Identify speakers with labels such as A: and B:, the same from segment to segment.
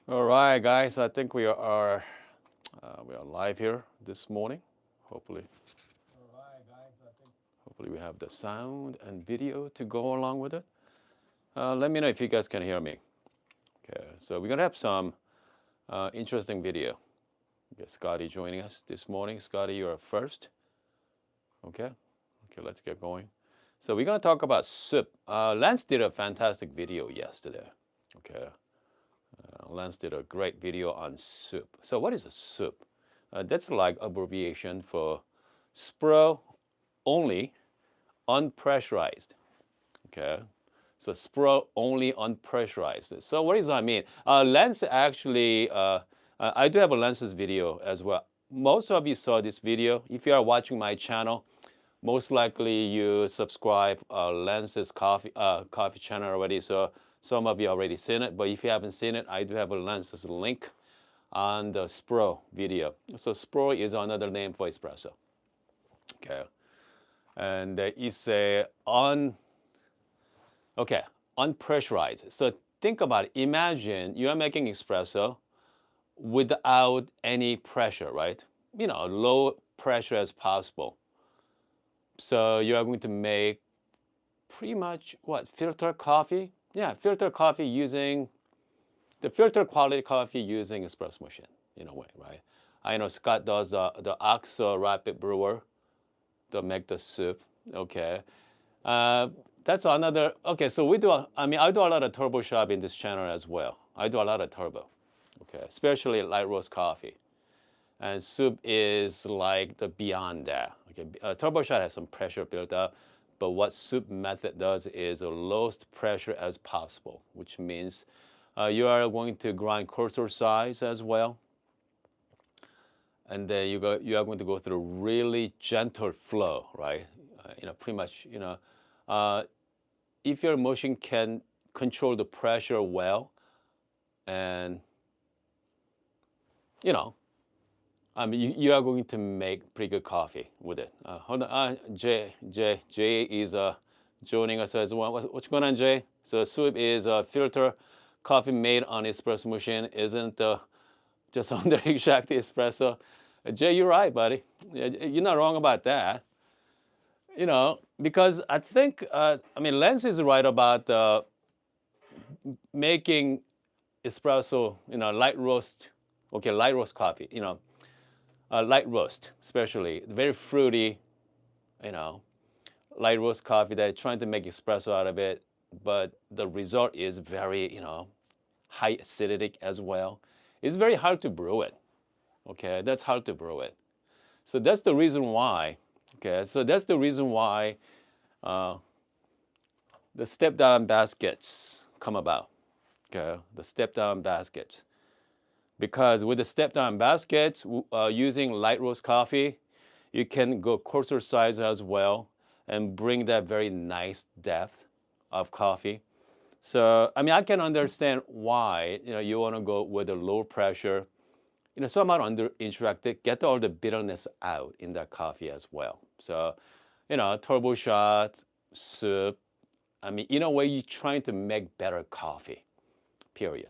A: All right, guys. I think we are live here this morning. Hopefully, hopefully we have the sound and video to go along with it. Let me know if you guys can hear me. Okay, so we're gonna have some interesting video. We got Scotty joining us this morning. Scotty, you're first. Okay, okay, let's get going. So we're gonna talk about soup. Lance did a fantastic video yesterday. Okay, Lance did a great video on soup. So what is a soup? That's like abbreviation for Spro only unpressurized. Okay, so Spro only unpressurized. So what does that mean? Lance actually, I do have a Lance's video as well. Most of you saw this video. If you are watching my channel, most likely you subscribe Lance's coffee channel already. So some of you already seen it. But if you haven't seen it, I do have a Lance's link on the Spro video. So Spro is another name for espresso. Okay, and it's a unpressurized. So think about it. Imagine you are making espresso without any pressure, right? Low pressure as possible. So you are going to make pretty much what? Filter coffee? Yeah, filter coffee using the filter quality coffee using espresso machine in a way, right? I know Scott does the OXO Rapid Brewer to make the soup. Okay. That's another. Okay, so I do a lot of turbo shop in this channel as well. I do a lot of turbo. Okay, especially light roast coffee. And soup is like the beyond that. Okay, turbo shot has some pressure built up, but what soup method does is the lowest pressure as possible, which means you are going to grind coarser size as well, and then you are going to go through really gentle flow, right? Pretty much, uh, if your machine can control the pressure well, and you know, you are going to make pretty good coffee with it. Hold on, Jay is joining us as well. What's going on, Jay? So soup is a filter coffee made on espresso machine, isn't just under exact espresso. Jay, you're right, buddy. You're not wrong about that. Because I think, Lance is right about making espresso, light roast, okay, light roast coffee, light roast, especially very fruity, you know, light roast coffee. They're trying to make espresso out of it, but the result is very, high acidic as well. It's very hard to brew it. Okay, that's hard to brew it. So that's the reason why. Okay, so that's the reason why uh, the step down baskets come about. Okay, the step down baskets. Because with the step down baskets, using light roast coffee, you can go coarser size as well and bring that very nice depth of coffee. So I can understand why you want to go with a low pressure, somehow under interacted, get all the bitterness out in that coffee as well. So turbo shot, soup. In a way, you're trying to make better coffee. Period.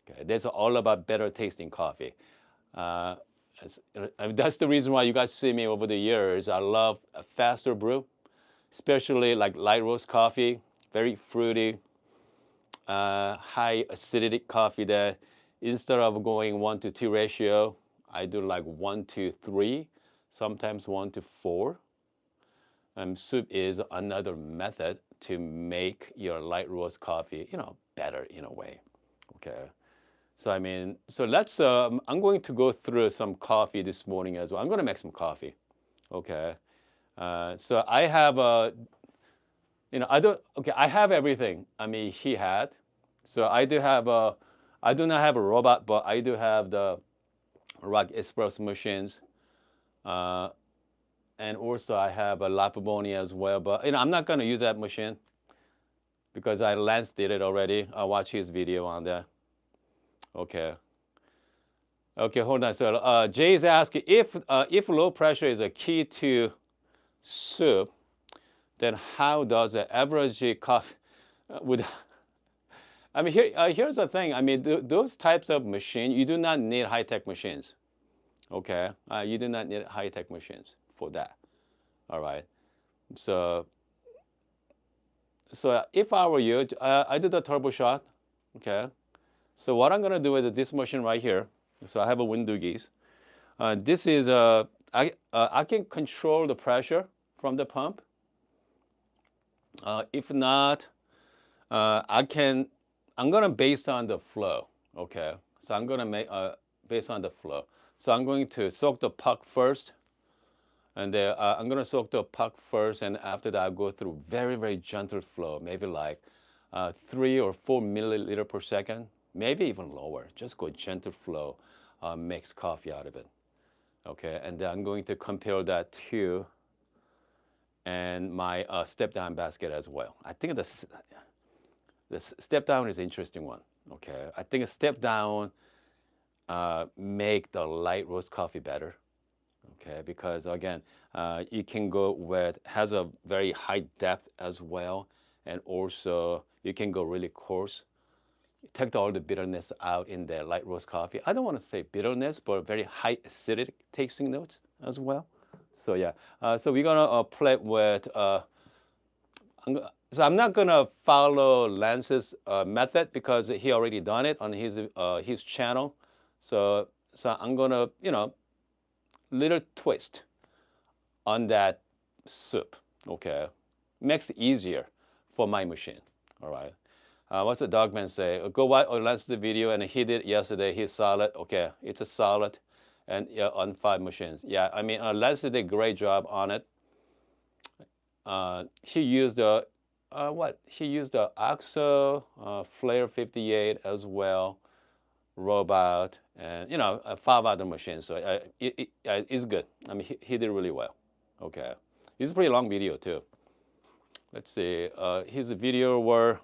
A: Okay, that's all about better tasting coffee. Uh, that's the reason why you guys see me over the years. I love a faster brew, especially like light roast coffee, very fruity, high acidic coffee that instead of going 1-2 ratio, I do like 1-3, sometimes 1-4. Soup is another method to make your light roast coffee, better in a way. Okay. So let's. I'm going to go through some coffee this morning as well. I'm going to make some coffee. Okay. So I have I don't. Okay, I have everything. He had. So I do have a. I do not have a robot, but I do have the rack espresso machines. Uh, and also I have a Lapaboni as well. But I'm not going to use that machine because Lance did it already. I watched his video on that. Okay. Okay, hold on. So Jay is asking if low pressure is a key to soup, then how does the average coffee would I mean, here's the thing. I mean, those types of machine, you do not need high-tech machines. Okay, you do not need high-tech machines for that. All right. So, so if I were you, I did the turbo shot. Okay. So what I'm gonna do is this machine right here. So I have a Windugis. This is I can control the pressure from the pump. If not, I'm gonna base on the flow. Okay. So I'm gonna make based on the flow. So I'm going to soak the puck first, and then I'm gonna soak the puck first, and after that I go through very gentle flow, maybe like 3 or 4 milliliter per second, maybe even lower. Just go gentle flow, mix coffee out of it. Okay, and then I'm going to compare that to and my step down basket as well. I think the step down is an interesting one. Okay, I think a step down make the light roast coffee better. Okay, because again, you can go with has a very high depth as well, and also you can go really coarse. Take all the bitterness out in the light roast coffee. I don't want to say bitterness, but very high acidic tasting notes as well. So yeah, so we're gonna play with. So I'm not gonna follow Lance's method because he already done it on his channel. So I'm gonna little twist on that soup. Okay, makes it easier for my machine. All right. What's the dogman say? Go watch or last the video, and he did yesterday. He's solid. Okay, it's a solid, and yeah, on 5 machines. Yeah, I mean, Les did a great job on it. He used the what? He used the OXO, Flare 58 as well, Robot, and 5 other machines. So it's good. I mean, he did really well. Okay, it's a pretty long video too. Let's see. His video were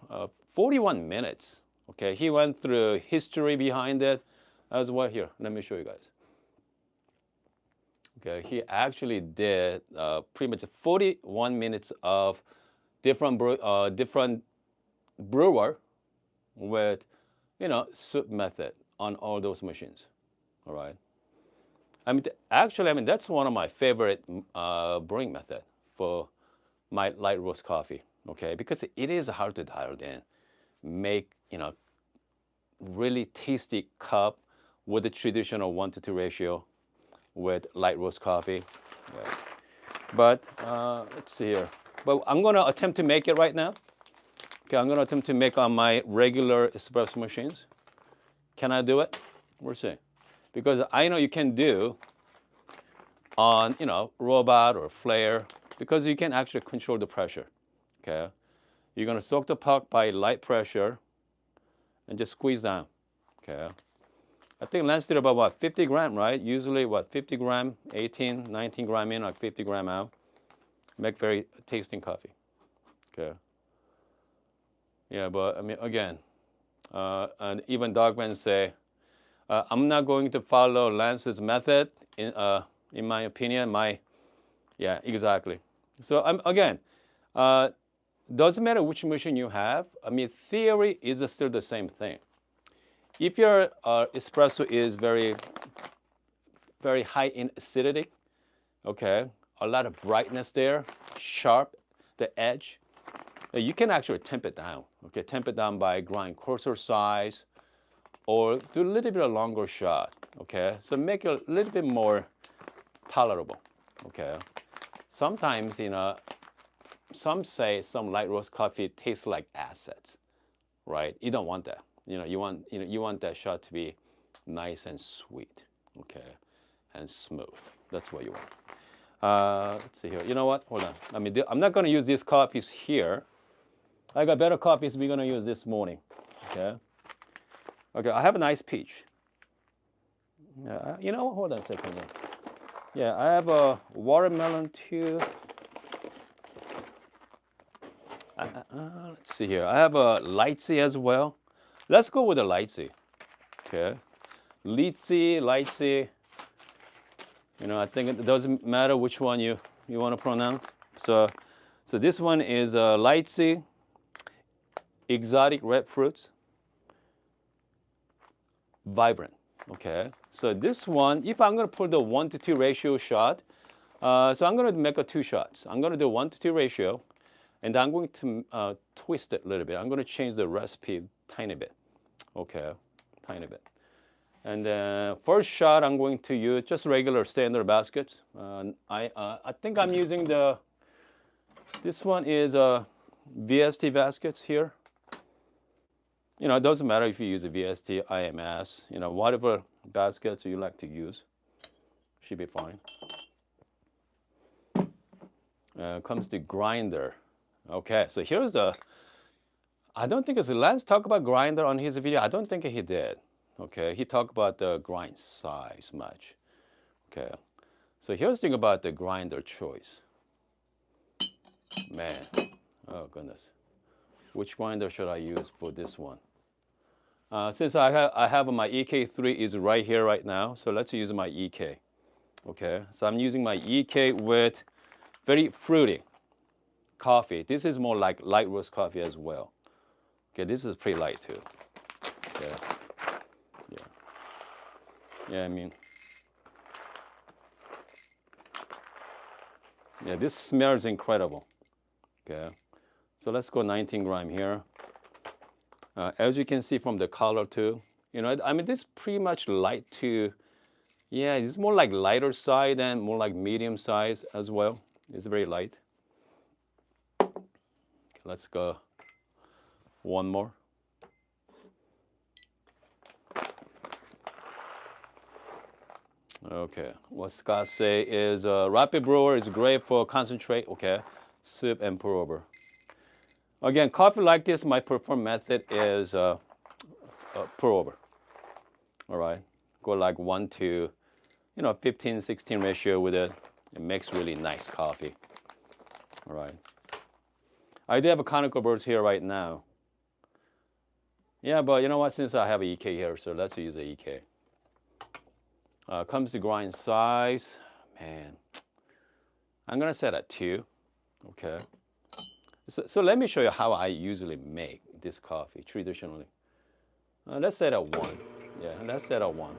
A: 41 minutes. Okay, he went through history behind it as well. Here, let me show you guys. Okay, he actually did pretty much 41 minutes of different brewer with soup method on all those machines. All right. I mean, actually, I mean that's one of my favorite brewing method for my light roast coffee. Okay, because it is hard to dial in, make really tasty cup with the traditional 1-to-2 ratio with light roast coffee. Yeah. But let's see here. But I'm gonna attempt to make it right now. Okay, I'm gonna attempt to make on my regular espresso machines. Can I do it? We'll see. Because I know you can do on Robot or Flare because you can actually control the pressure. Okay, you're gonna soak the puck by light pressure and just squeeze down. Okay, I think Lance did about what 50 gram, right? Usually what 50 gram, 18, 19 gram in, like 50 gram out. Make very tasting coffee. Okay. Yeah, but I mean again, and even Dogman say, I'm not going to follow Lance's method in my opinion. Yeah, exactly. So again, doesn't matter which machine you have. I mean, theory is still the same thing. If your espresso is very high in acidity, okay, a lot of brightness there, sharp, the edge, you can actually temp it down. Okay, temp it down by grind coarser size, or do a little bit of longer shot. Okay, so make it a little bit more tolerable. Okay, sometimes some say some light roast coffee tastes like acids, right? You don't want that. You want that shot to be nice and sweet, okay, and smooth. That's what you want. Let's see here. You know what? Hold on. I mean, I'm not going to use these coffees here. I got better coffees we're going to use this morning. Okay. Okay. I have a nice peach. Hold on a second. Yeah, I have a watermelon too. Let's see here. I have a Lychee as well. Let's go with the Lychee. Okay. Lychee. I think it doesn't matter which one you want to pronounce. So this one is Lychee, exotic red fruits. vibrant. Okay, so this one, if I'm gonna put the 1-to-2 ratio shot, so I'm gonna make a 2 shots. I'm gonna do 1-to-2 ratio, and I'm going to twist it a little bit. I'm gonna change the recipe tiny bit. Okay, tiny bit. And then first shot, I'm going to use just regular standard baskets. I think I'm using this one is VST baskets here. You know, it doesn't matter if you use a VST, IMS, you know, whatever baskets you like to use, should be fine. Comes the grinder. Okay, so here's I don't think Lance talked about grinder on his video. I don't think he did. Okay, he talked about the grind size much. Okay, so here's the thing about the grinder choice. Man, oh goodness. Which grinder should I use for this one? Since I have my EK3 is right here right now, so let's use my EK. Okay, so I'm using my EK with very fruity coffee. This is more like light roast coffee as well. Okay, this is pretty light too. Okay. Yeah, I mean, yeah, this smells incredible. Okay, so let's go 19 gram here. As you can see from the color too, you know, I mean, this is pretty much light to, yeah, it's more like lighter side and more like medium size as well. It's very light. Okay, let's go one more. Okay, what Scott say is rapid brewer is great for concentrate. Okay, sip and pour over. Again, coffee like this, my preferred method is pour over. All right, go like 1 to, 15, 16 ratio with it. It makes really nice coffee. All right. I do have a conical birds here right now. Yeah, but you know what? Since I have a EK here, so let's use a EK. Comes to grind size, man. I'm gonna set at 2. Okay. So let me show you how I usually make this coffee traditionally. Let's set at 1. Yeah, let's set at 1.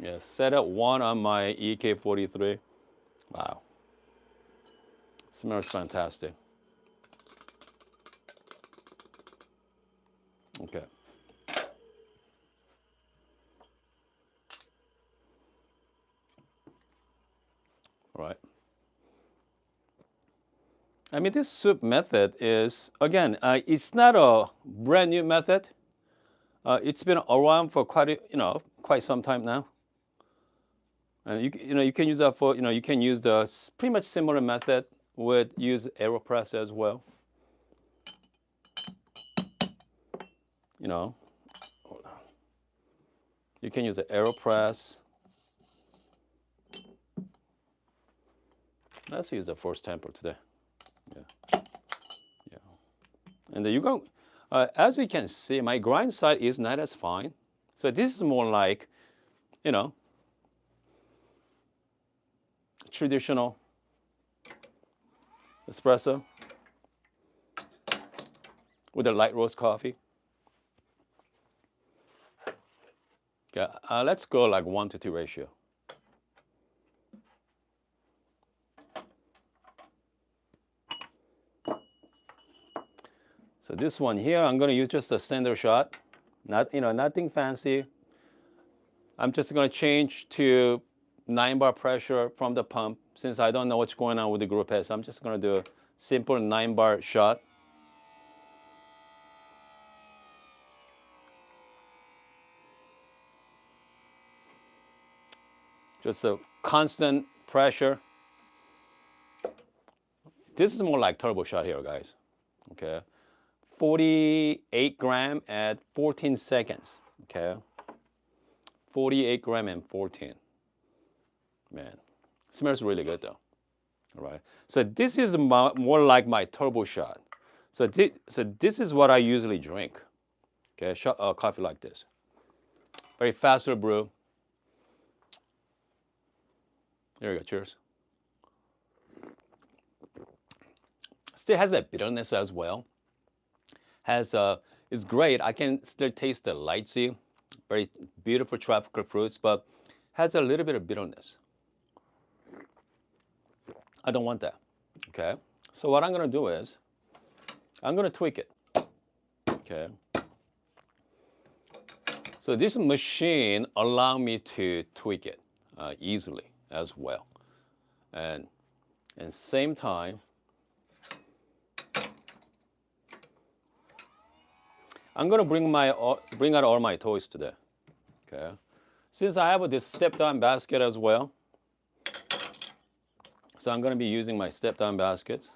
A: Yeah, set at 1 on my EK43. Wow. Smells fantastic. Okay. All right. I mean, this soup method is, again, it's not a brand new method. It's been around for quite some time now. And you can use that for, you can use the pretty much similar method with use AeroPress as well. Hold on. You can use the AeroPress. Let's use the force temper today. Yeah. And then you go, as you can see, my grind side is not as fine. So this is more like, traditional espresso with a light roast coffee. Okay, let's go like 1 to 2 ratio. So this one here, I'm going to use just a standard shot, nothing fancy. I'm just going to change to 9 bar pressure from the pump. Since I don't know what's going on with the group S, I'm just going to do a simple 9 bar shot. Just a constant pressure. This is more like turbo shot here, guys. Okay, 48 gram at 14 seconds. Okay, 48 gram and 14. Man, smells really good though. All right, so this is more like my turbo shot. So this is what I usually drink. Okay, coffee like this. Very faster brew. There we go. Cheers. Still has that bitterness as well. It's great. I can still taste the lychee, very beautiful tropical fruits, but has a little bit of bitterness. I don't want that. Okay. So what I'm gonna do is I'm gonna tweak it. Okay. So this machine allow me to tweak it easily as well, and same time, I'm gonna bring out all my toys today. Okay. Since I have this step down basket as well, so I'm gonna be using my step down baskets.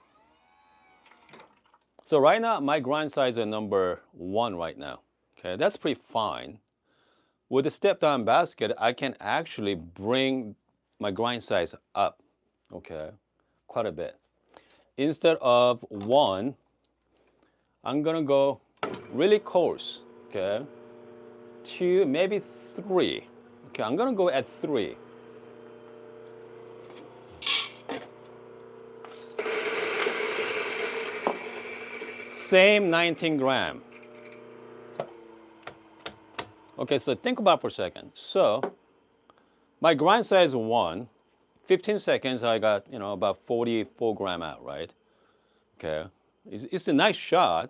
A: So right now my grind size is number 1 right now. Okay, that's pretty fine. With the step down basket, I can actually bring my grind size up, okay, quite a bit. Instead of 1, I'm gonna go really coarse, okay, 2, maybe 3. Okay, I'm gonna go at 3. Same 19 gram. Okay, so think about it for a second. So my grind size is 1. 15 seconds, I got, about 44 gram out, right? Okay, it's a nice shot.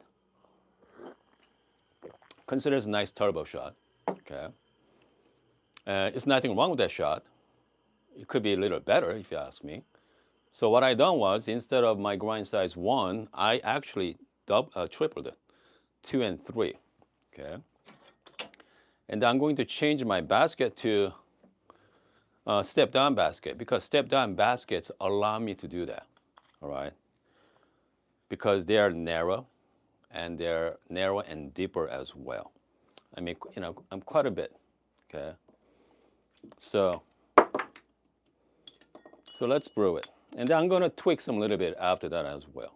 A: Consider it's a nice turbo shot. Okay, it's nothing wrong with that shot. It could be a little better if you ask me. So what I done was, instead of my grind size 1, I actually tripled it, 2 and 3. Okay, and I'm going to change my basket to step down basket, because step down baskets allow me to do that. All right, because they are narrow, and they're narrow and deeper as well. I mean, I'm quite a bit. Okay, so let's brew it, and then I'm going to tweak some little bit after that as well.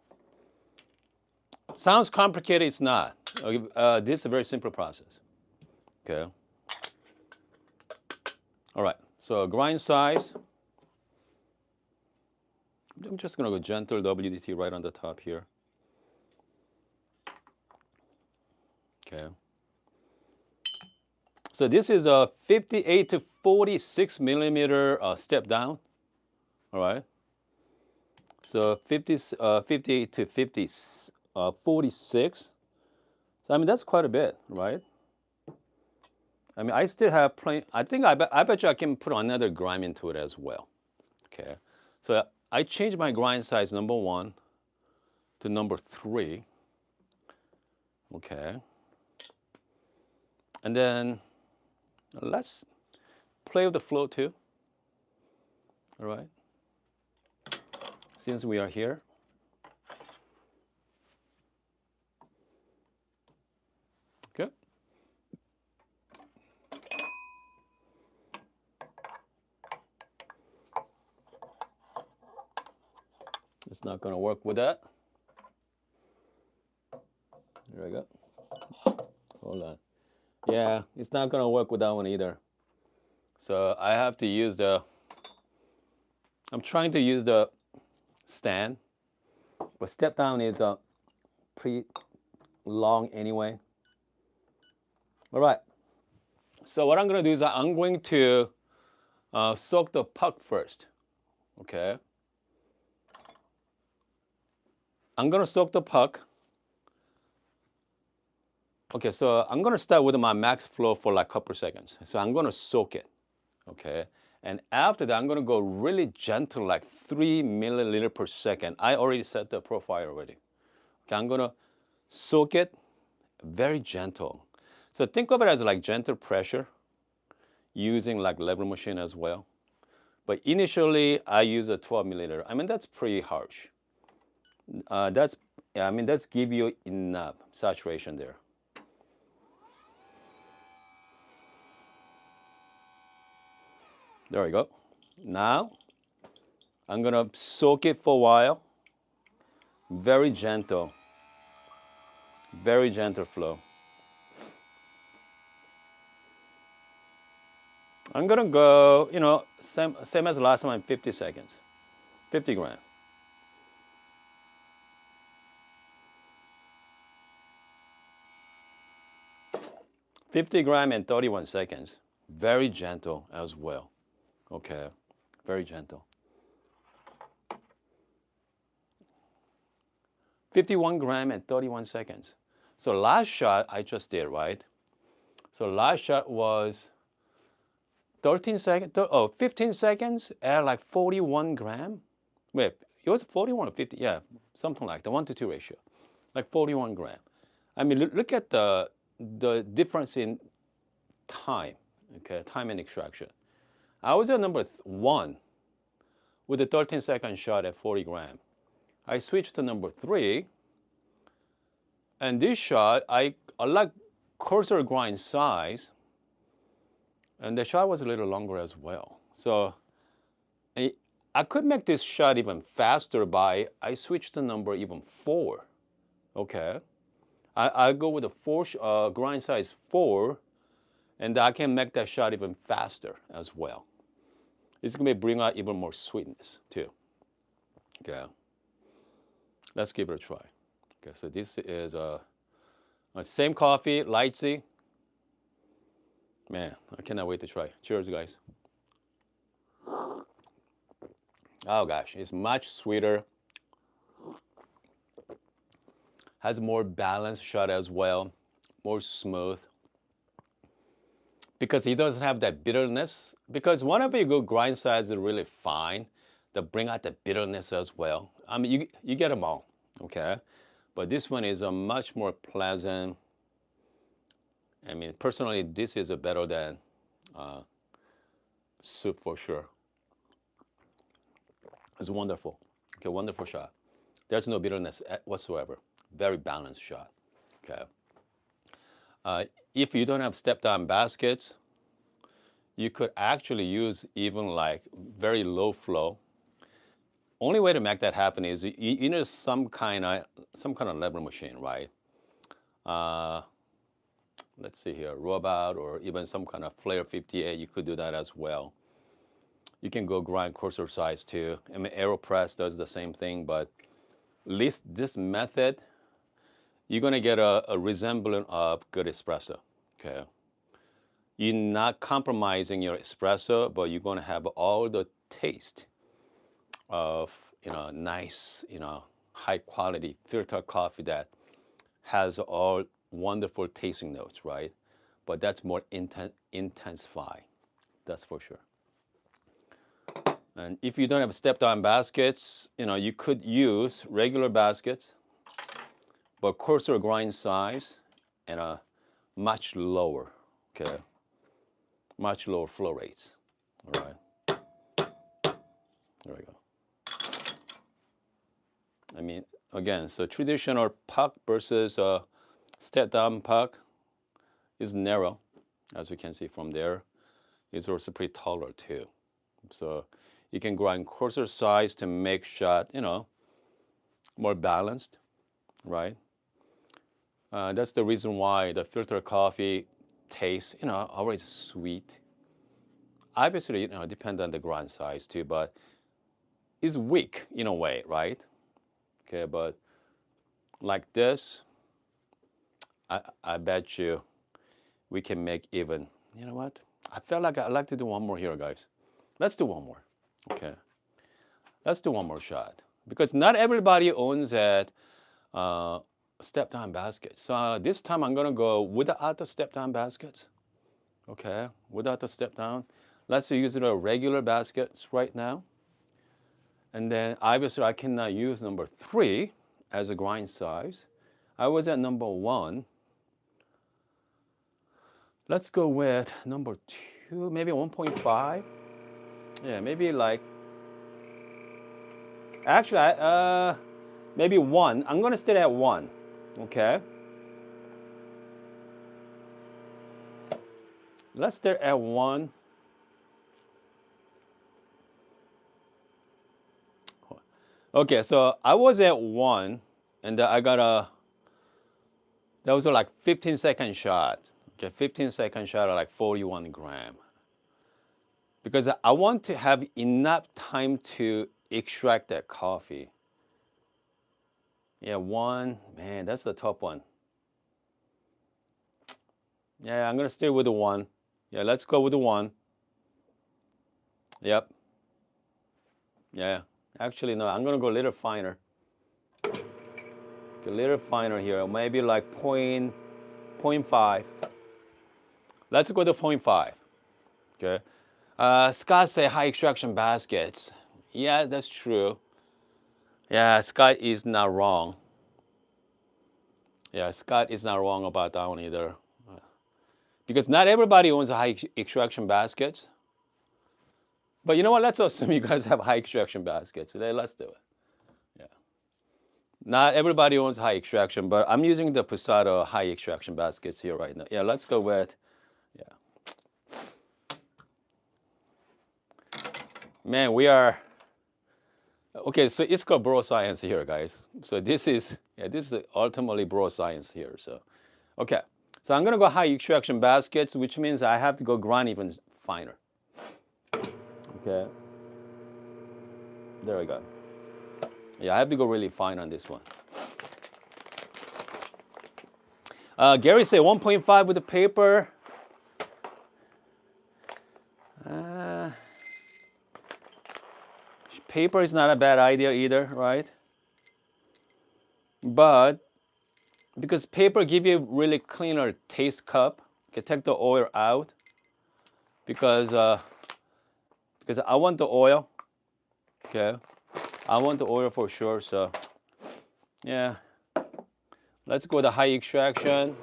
A: Sounds complicated, it's not. This is a very simple process. Okay. All right, so grind size. I'm just gonna go gentle WDT right on the top here. Okay. So this is a 58 to 46 millimeter step down. All right. So 58 to 46. So I mean, that's quite a bit, right? I mean, I still have plenty. I bet you I can put another gram into it as well. Okay. So I changed my grind size number 1 to number 3. Okay. And then let's play with the flow too. All right. Since we are here. Okay. It's not going to work with that. There we go. Hold on. Yeah, it's not going to work with that one either. So I have to use I'm trying to use the stand, but step down is pretty long anyway. All right. So what I'm going to do is I'm going to soak the puck first. Okay. I'm going to soak the puck. Okay, so I'm going to start with my max flow for like a couple seconds. So I'm going to soak it. Okay. And after that, I'm going to go really gentle, like 3 milliliter per second. I already set the profile already. Okay, I'm going to soak it very gentle. So think of it as like gentle pressure, using like level machine as well. But initially, I use a 12 milliliter. I mean, that's pretty harsh. That's give you enough saturation there. There we go. Now, I'm going to soak it for a while. Very gentle flow. I'm gonna go, same as last time, 50 seconds, 50 gram. 50 gram and 31 seconds. Very gentle as well. Okay, very gentle. 51 gram and 31 seconds. So last shot I just did, right? So last shot was 13 seconds, 15 seconds at like 41 gram. Wait, it was 41 or 50? Yeah, something like the 1-to-2 ratio, like 41 gram. I mean, look at the difference in time, okay, time and extraction. I was at number 1 with a 13-second shot at 40 gram. I switched to number 3, and this shot, I like coarser grind size, and the shot was a little longer as well. So I could make this shot even faster by, I switched to number even 4, okay? I go with a 4 grind size 4, and I can make that shot even faster as well. It's gonna bring out even more sweetness too. Okay, let's give it a try. Okay, so this is a same coffee, Lightsey. Man, I cannot wait to try. Cheers, guys. Oh gosh, it's much sweeter. Has more balanced shot as well, more smooth. Because it doesn't have that bitterness. Because whenever you go grind size is really fine, they bring out the bitterness as well. I mean, you get them all, okay? But this one is a much more pleasant. I mean, personally, this is a better than soup for sure. It's wonderful. Okay, wonderful shot. There's no bitterness whatsoever. Very balanced shot. Okay. If you don't have step down baskets, you could actually use even like very low flow. Only way to make that happen is you need some kind of lever machine, right? Let's see here, robot or even some kind of Flair 58. You could do that as well. You can go grind coarser size too. I mean, AeroPress does the same thing, but at least this method, you're gonna get a resemblance of good espresso. Okay. You're not compromising your espresso, but you're gonna have all the taste of nice, high quality filter coffee that has all wonderful tasting notes, right? But that's more intensify, that's for sure. And if you don't have step down baskets, you could use regular baskets, but coarser grind size and a much lower, okay, much lower flow rates. All right, there we go. I mean, again, so traditional puck versus step down puck is narrow, as you can see from there. It's also pretty taller too. So you can grind coarser size to make shot, more balanced, right? That's the reason why the filter coffee tastes, always sweet. Obviously, depends on the grind size too, but it's weak in a way, right? Okay, but like this, I bet you we can make even, you know what? I felt like I'd like to do one more here, guys. Let's do one more, okay? Let's do one more shot because not everybody owns that step down basket. So this time I'm gonna go without the step down baskets, okay? Without the step down. Let's use the regular baskets right now. And then obviously I cannot use number 3 as a grind size. I was at number 1. Let's go with number 2, maybe 1.5. Yeah, maybe like, actually, maybe 1. I'm gonna stay at 1, okay? Let's stay at 1. Okay, so I was at 1, and I got that was like 15-second shot. Okay, 15-second shot at like 41 gram. because I want to have enough time to extract that coffee. Yeah, one, man, that's the top one. Yeah, I'm gonna stay with the one. Yeah, let's go with the one. Yep. Yeah. Actually, no, I'm gonna go a little finer. A little finer here, maybe like 0.5. Let's go to 0.5. Okay. Scott say high extraction baskets. Yeah, that's true. Yeah, Scott is not wrong. Yeah, Scott is not wrong about that one either. Because not everybody owns a high extraction baskets. But you know what? Let's assume you guys have high extraction baskets. Let's do it. Yeah. Not everybody owns high extraction, but I'm using the Posada high extraction baskets here right now. Yeah, let's go with, yeah. Man, we are, okay, so it's called bro science here, guys. So this is ultimately bro science here. So, okay. So I'm gonna go high extraction baskets, which means I have to go grind even finer. Okay. There we go. Yeah, I have to go really fine on this one. Gary said 1.5 with the paper. Paper is not a bad idea either, right? But because paper give you really cleaner taste cup, you can take the oil out because I want the oil. Okay, I want the oil for sure. So yeah, let's go to high extraction,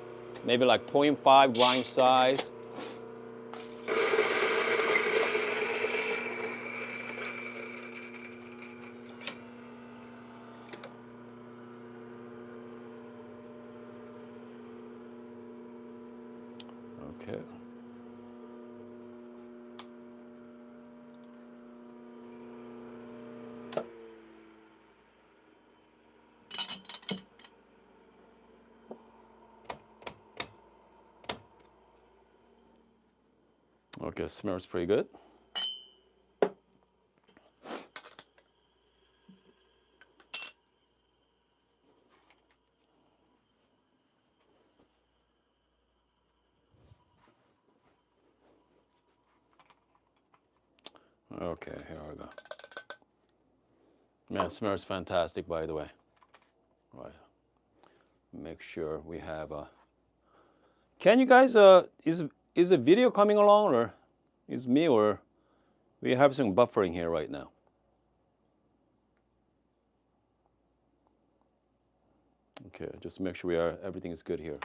A: maybe like 0.5 grind size. Okay. Okay, smells pretty good. Okay, here we go. Man, it smells fantastic, by the way. Right. Make sure we have a. Can you guys is the video coming along, or is me, or we have some buffering here right now? Okay, just make sure everything is good here.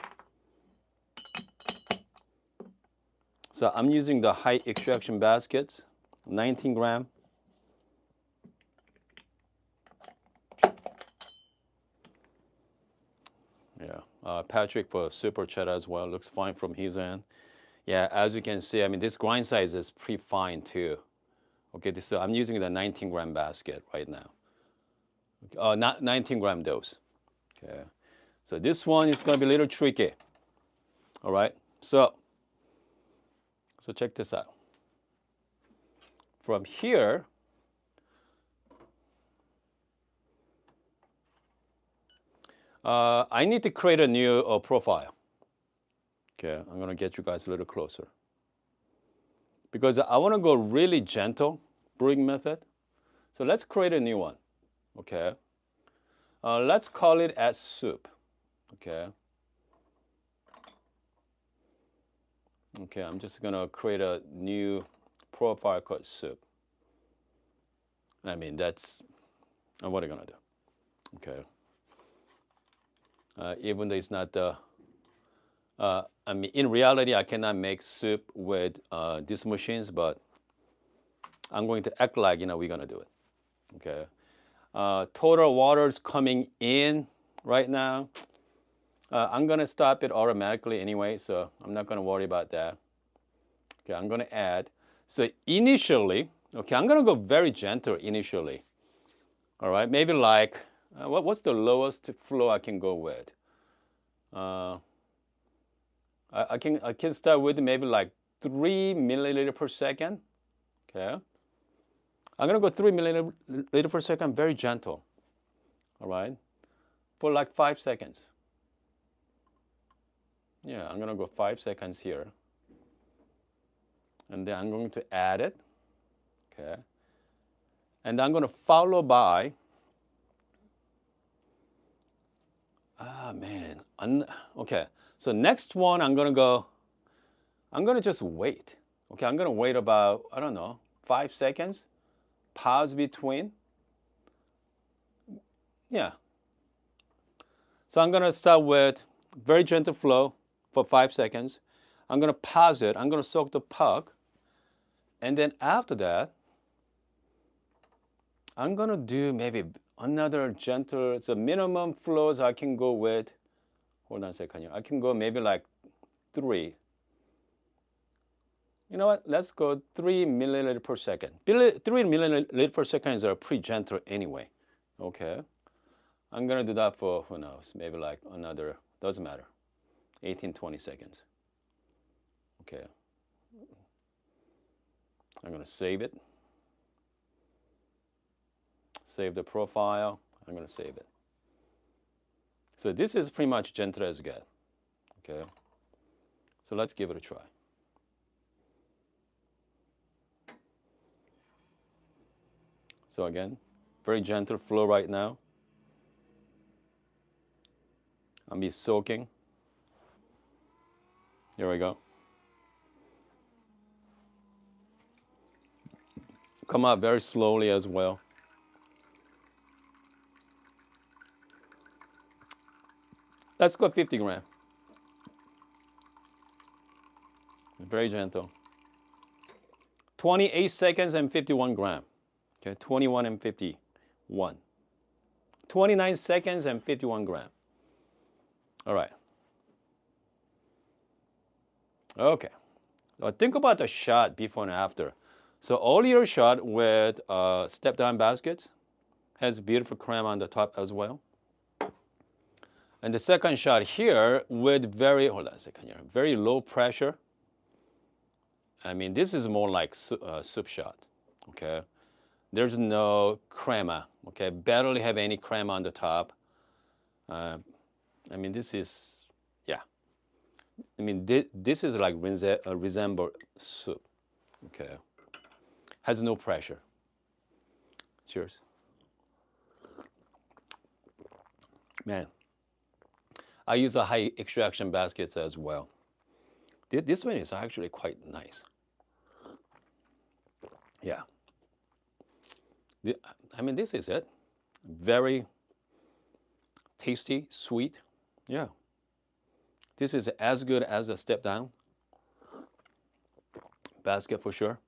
A: So I'm using the high extraction baskets, 19 gram. Yeah, Patrick for super chat as well. Looks fine from his end. Yeah, as you can see, I mean, this grind size is pretty fine too. Okay, I'm using the 19 gram basket right now. Not 19 gram dose. Okay, so this one is going to be a little tricky. All right, so check this out. From here, I need to create a new profile. Okay, I'm going to get you guys a little closer. Because I want to go really gentle brewing method. So let's create a new one. Okay. Let's call it as soup. Okay. Okay, I'm just going to create a new profile called soup. I mean, that's what I'm going to do. Okay. Even though it's not the, I mean, in reality, I cannot make soup with these machines, but I'm going to act like, we're going to do it. Okay. Total water is coming in right now. I'm going to stop it automatically anyway, so I'm not going to worry about that. Okay, I'm going to add. So initially, okay, I'm going to go very gentle initially. All right, maybe like, what's the lowest flow I can go with? I can start with maybe like 3 milliliter per second. Okay. I'm gonna go 3 milliliter per second, very gentle. All right, for like 5 seconds. Yeah, I'm gonna go 5 seconds here. And then I'm going to add it. Okay. And I'm gonna follow by, man. Okay, so next one I'm gonna just wait. Okay, I'm gonna wait about, I don't know, 5 seconds. Pause between. Yeah. So I'm gonna start with very gentle flow for 5 seconds. I'm gonna pause it. I'm gonna soak the puck. And then after that, I'm gonna do maybe another gentle, so minimum flows I can go with, hold on a second here. I can go maybe like 3. You know what? Let's go 3 milliliter per second. 3 milliliter per second is pretty gentle anyway. Okay. I'm gonna do that for, who knows, maybe like another, doesn't matter, 18, 20 seconds. Okay. I'm gonna save it. Save the profile. I'm gonna save it. So this is pretty much gentle as you get. Okay. So let's give it a try. So again, very gentle flow right now. I'll be soaking. Here we go. Come out very slowly as well. Let's go 50 gram. Very gentle. 28 seconds and 51 gram. Okay, 21 and 51. 29 seconds and 51 gram. All right. Okay. Now think about the shot before and after. So earlier shot with step down baskets has beautiful crema on the top as well. And the second shot here with very, hold on a second here, very low pressure. I mean, this is more like soup shot, okay? There's no crema, okay? Barely have any crema on the top. I mean, this is, yeah. I mean, this is like resemble soup, okay? Has no pressure. Cheers. Man, I use a high extraction baskets as well. This one is actually quite nice. Yeah. I mean, this is it. Very tasty, sweet. Yeah. This is as good as a step down basket for sure.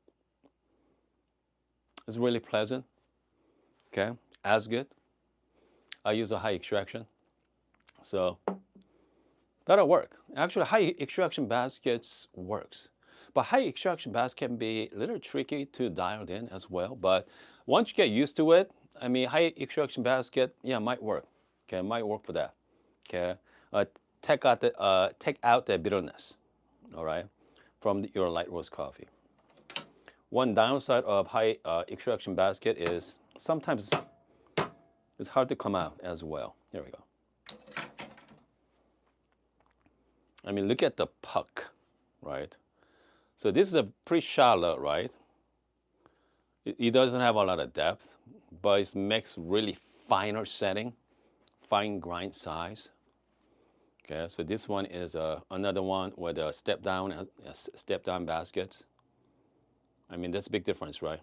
A: It's really pleasant. Okay, as good. I use a high extraction, so that'll work. Actually, high extraction baskets works, but high extraction basket can be a little tricky to dial in as well. But once you get used to it, I mean, high extraction basket, yeah, might work. Okay, might work for that. Okay, take out the bitterness. All right, from your light roast coffee. One downside of high extraction basket is sometimes it's hard to come out as well. Here we go. I mean, look at the puck, right? So this is a pretty shallow, right? It doesn't have a lot of depth, but it makes really finer setting, fine grind size. Okay, so this one is another one with a step down baskets. I mean, that's a big difference, right?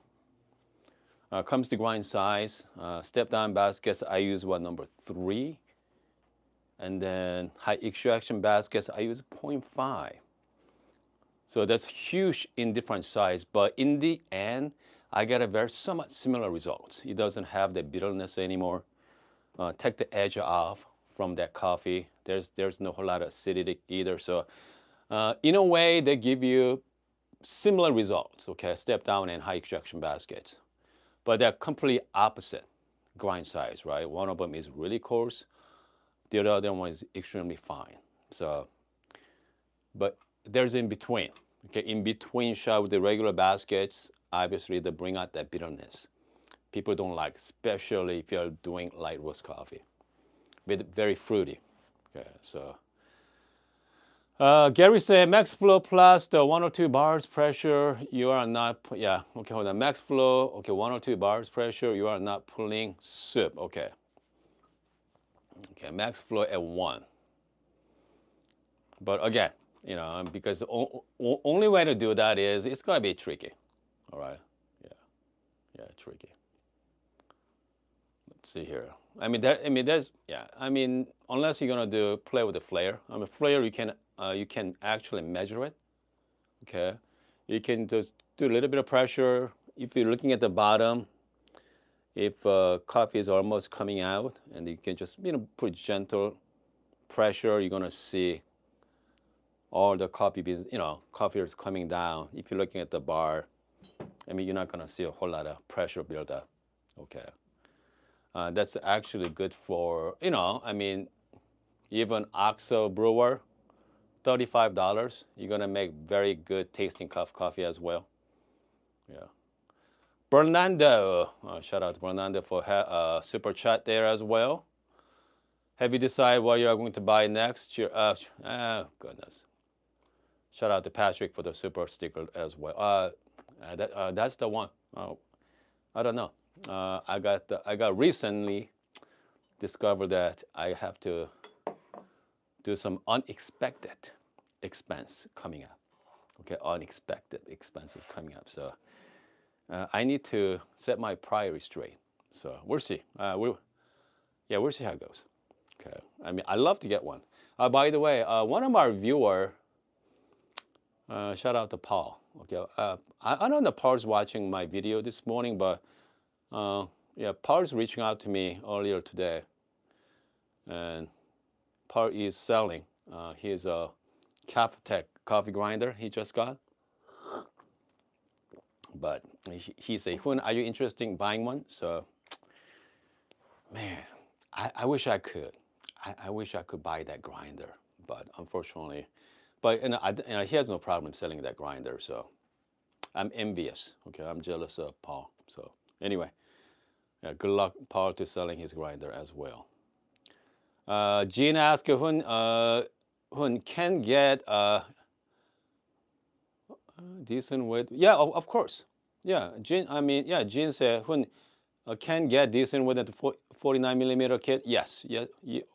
A: Comes to grind size, step down baskets, I use number 3. And then high extraction baskets, I use 0.5. So that's huge in different size, but in the end, I get a very somewhat similar results. It doesn't have the bitterness anymore. Take the edge off from that coffee. There's no whole lot of acidity either. So in a way, they give you similar results, okay? Step down and high extraction baskets. But they're completely opposite grind size, right? One of them is really coarse. The other one is extremely fine. So, but there's in between. Okay, in between shot with the regular baskets, obviously they bring out that bitterness. People don't like, especially if you're doing light roast coffee, with very fruity. Okay, so Gary said max flow plus the 1 or 2 bars pressure. You are not, yeah, okay, hold on. Max flow, okay, 1 or 2 bars pressure. You are not pulling soup. Okay. Okay, max flow at 1. But again, because the only way to do that is it's gonna be tricky. All right. Yeah. Yeah, tricky. Let's see here. There's yeah. Unless you're gonna play with the flare. Flare you can actually measure it. Okay. You can just do a little bit of pressure. If you're looking at the bottom, if coffee is almost coming out, and you can just put gentle pressure, you're gonna see all the coffee beans, coffee is coming down. If you're looking at the bar, you're not gonna see a whole lot of pressure build up. Okay. That's actually good for, even OXO brewer, $35. You're gonna make very good tasting coffee as well. Yeah. Bernardo, shout out to Bernardo for super chat there as well. Have you decided what you are going to buy next year? Goodness. Shout out to Patrick for the super sticker as well. That's the one. I don't know. I got recently discovered that I have to do some unexpected expense coming up. Okay, unexpected expenses coming up. So I need to set my priorities straight. So we'll see. We'll see how it goes. Okay. I love to get one. By the way, one of our viewer, shout out to Paul. Okay. I don't know if Paul's watching my video this morning, but yeah, Paul's reaching out to me earlier today, and Paul is selling his Cafetech coffee grinder he just got. But he said, "Hun, are you interested in buying one?" So, man, I wish I could. I wish I could buy that grinder, but unfortunately, he has no problem selling that grinder. So, I'm envious. Okay, I'm jealous of Paul. So anyway, yeah, good luck, Paul, to selling his grinder as well. Gene asked, Hun can get decent width. Yeah, of course. Yeah, Gene said, Hun can get decent width at the 49 millimeter kit. Yes, yeah,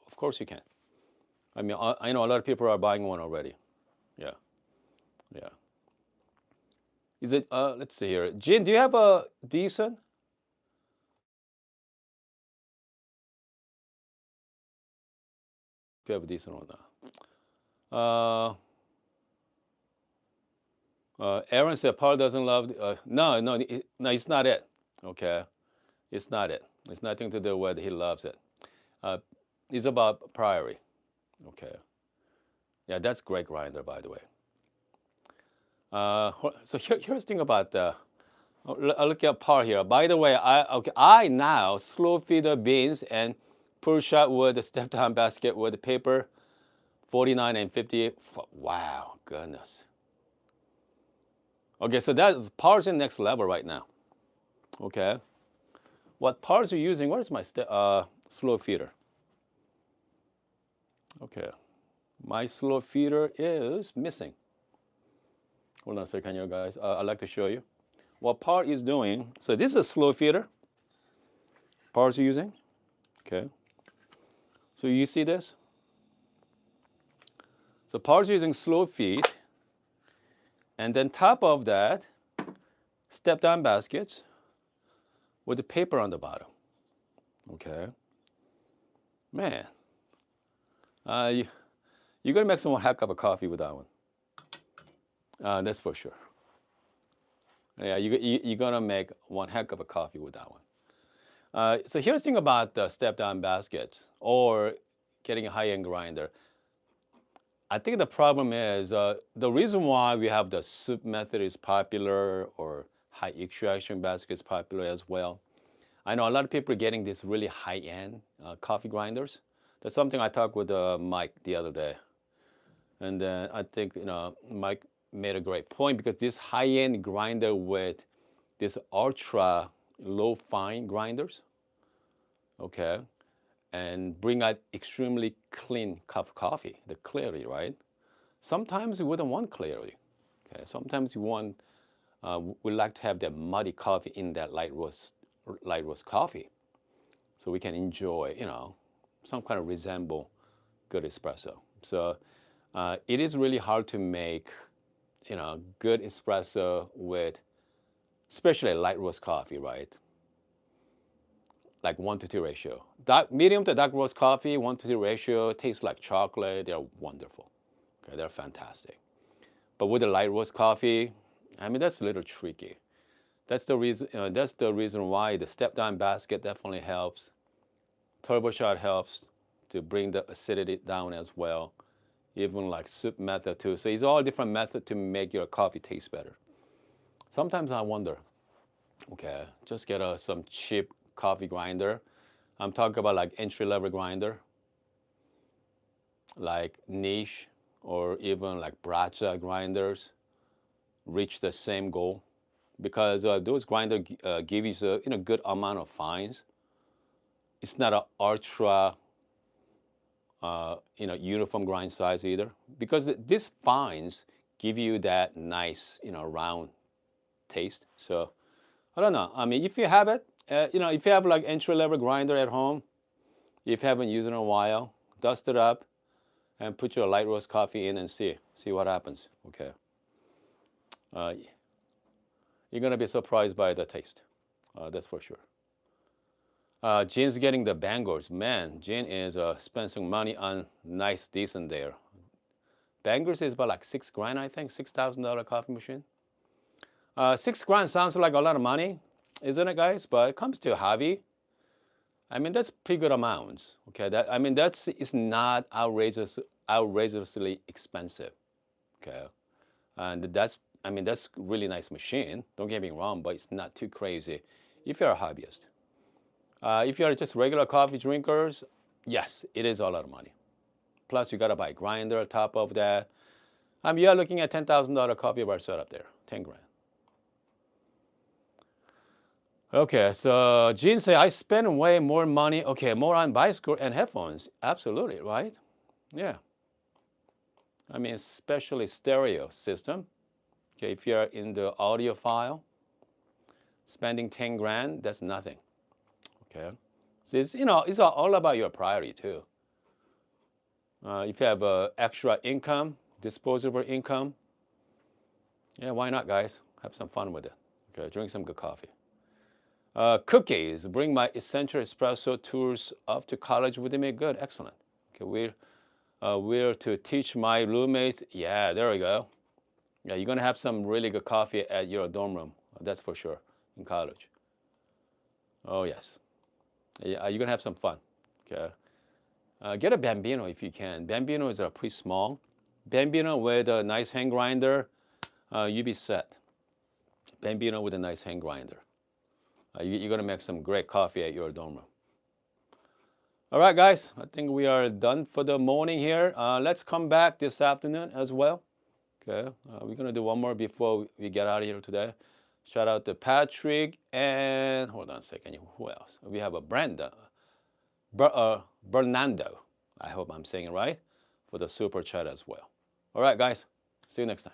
A: of course you can. I know a lot of people are buying one already. Yeah, yeah. Is it? Let's see here. Gene, do you have a decent? If you have a decent one now. Aaron said Paul doesn't love. No, it's not it. Okay, it's not it. It's nothing to do with he loves it. It's about priority. Okay. Yeah, that's great grinder, by the way. So here's the thing about I'll look at Paul here. By the way, I now slow feed the beans and pull shot with the step down basket with the paper, 49 and 58. Wow, goodness. Okay, so that's Paul's in next level right now. Okay. What Paul's are using? What is my slow feeder? Okay, my slow feeder is missing. Hold on a second here, guys. I'd like to show you what Paul is doing. So this is a slow feeder Paul's using. Okay. So you see this? So Paul's using slow feed, and then top of that, step down baskets with the paper on the bottom. Okay. Man, you're gonna make some heck of a coffee with that one. That's for sure. Yeah, you're gonna make one heck of a coffee with that one. So here's the thing about the step down baskets or getting a high-end grinder. I think the problem is the reason why we have the soup method is popular or high extraction basket is popular as well. I know a lot of people are getting these really high-end coffee grinders. That's something I talked with Mike the other day. And I think Mike made a great point because this high-end grinder with these ultra low fine grinders, okay, and bring out extremely clean cup of coffee, the clarity, right? Sometimes you wouldn't want clarity, okay? Sometimes you want, we like to have that muddy coffee in that light roast coffee, so we can enjoy, some kind of resemble good espresso. So it is really hard to make, good espresso with, especially light roast coffee, right? Like 1-to-2 ratio. Medium to dark roast coffee, 1-to-2 ratio, tastes like chocolate. They're wonderful. Okay, they're fantastic. But with the light roast coffee, I mean that's a little tricky. That's the reason. That's the reason why the step down basket definitely helps. Turbo shot helps to bring the acidity down as well. Even like soup method too. So it's all different method to make your coffee taste better. Sometimes I wonder, okay, just get some cheap coffee grinder. I'm talking about like entry-level grinder, like niche or even like Bracha grinders, reach the same goal because those grinders give you a good amount of fines. It's not an ultra uniform grind size either because these fines give you that nice round taste. So I don't know. I mean, if you have it, if you have like entry-level grinder at home, if you haven't used it in a while, dust it up and put your light roast coffee in and see what happens. Okay. You're gonna be surprised by the taste. That's for sure. Jean's getting the Bangors. Man, Jean is spending money on nice, decent there. Bangors is about like $6,000, I think, $6,000 coffee machine. $6,000 sounds like a lot of money, isn't it, guys? But it comes to a hobby. I mean, that's pretty good amounts. Okay, it's not outrageously expensive. Okay, and that's really nice machine. Don't get me wrong, but it's not too crazy if you're a hobbyist. If you're just regular coffee drinkers, yes, it is a lot of money. Plus, you gotta buy a grinder on top of that. You're looking at $10,000 coffee bar setup there, 10 grand. Okay, so Gene say I spend way more money. Okay, more on bicycle and headphones. Absolutely, right? Yeah. I mean, especially stereo system. Okay, if you're in the audiophile, spending 10 grand, that's nothing. Okay, so it's all about your priority too. If you have extra income, disposable income, yeah, why not, guys? Have some fun with it. Okay, drink some good coffee. Cookies, bring my essential espresso tours up to college with me. Good, excellent. Okay, we're to teach my roommates. Yeah, there we go. Yeah, you're gonna have some really good coffee at your dorm room. That's for sure in college. Oh yes. Yeah, you're gonna have some fun. Okay. Get a Bambino if you can. Bambino is pretty small. Bambino with a nice hand grinder, you be set. Bambino with a nice hand grinder. You're gonna make some great coffee at your dorm room. All right, guys. I think we are done for the morning here. Let's come back this afternoon as well. Okay. We're gonna do one more before we get out of here today. Shout out to Patrick and hold on a second. Who else? We have a Brenda, Bernardo. I hope I'm saying it right for the super chat as well. All right, guys. See you next time.